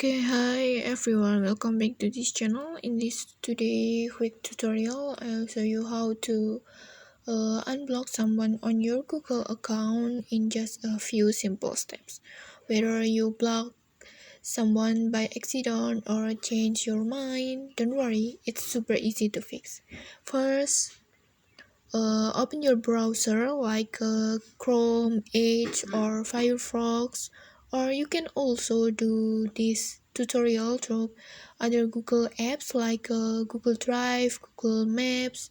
Okay, hi everyone, welcome back to this channel. In this today quick tutorial, I'll show you how to unblock someone on your Google account in just a few simple steps. Whether you block someone by accident or change your mind, don't worry, it's super easy to fix. First, open your browser like Chrome, Edge, or Firefox, or you can also do this tutorial through other Google apps like Google Drive, Google Maps,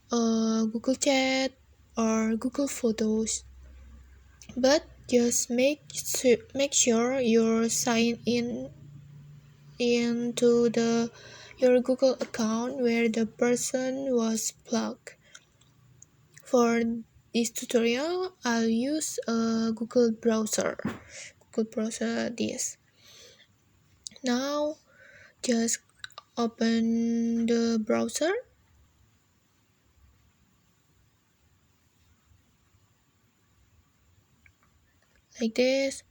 Google Chat, or Google Photos. But just make sure you're signed in into the your Google account where the person was blocked. For this tutorial, I'll use a Google browser. This. Now, just open the browser like this,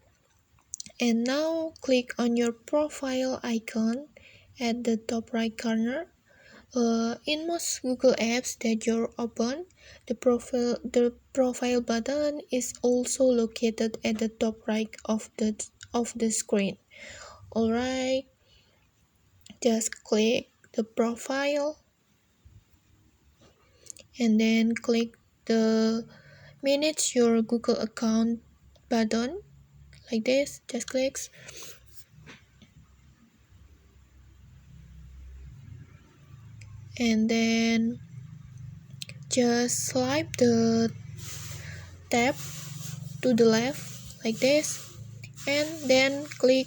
and now click on your profile icon at the top right corner. In most Google apps that you're open, the profile button is also located at the top right of the screen. Alright, just click the profile and then click the manage your Google account button like this. Just clicks and then just swipe the tab to the left like this, and then click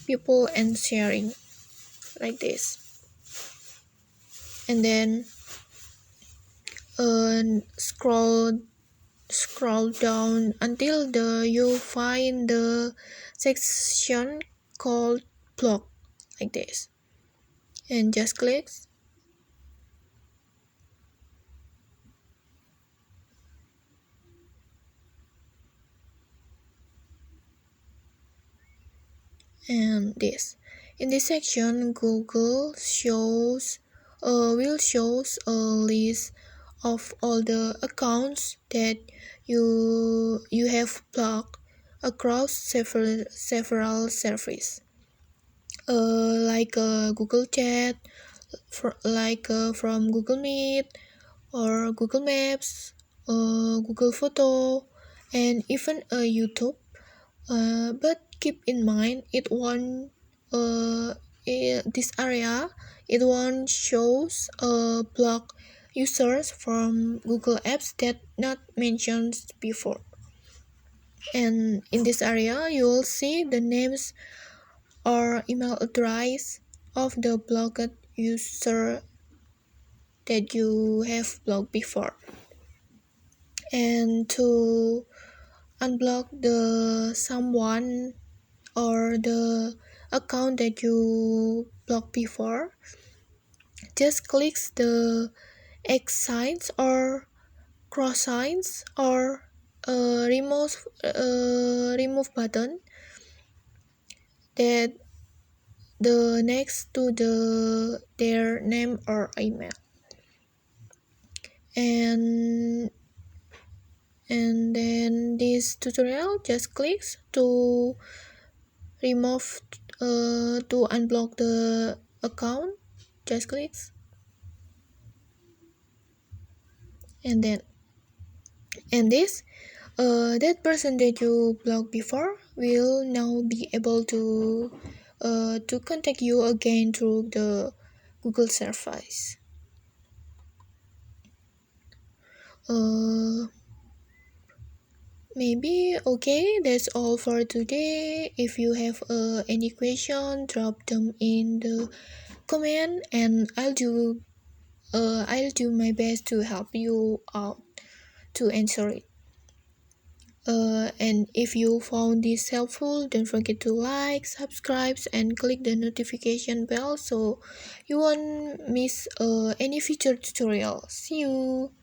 people and sharing like this, and then scroll down until you find the section called block like this, and just click, and this. In this section, Google will shows a list of all the accounts that you have blocked across several services, like Google Chat, from Google Meet or Google Maps, Google Photo, and even YouTube. But keep in mind, this area it won't shows block users from Google Apps that not mentioned before. And in this area, you will see the names or email address of the blocked user that you have blocked before. And to unblock the someone or the account that you blocked before, just click the X signs or cross signs or remove button that the next to their name or email, and then this tutorial just clicks to remove to unblock the account. Just clicks, and then this that person that you blocked before will now be able to contact you again through the Google service. Maybe okay, that's all for today. If you have any question, drop them in the comment, and I'll do my best to help you out to answer it. And if you found this helpful, don't forget to like, subscribe, and click the notification bell so you won't miss any future tutorial. See you.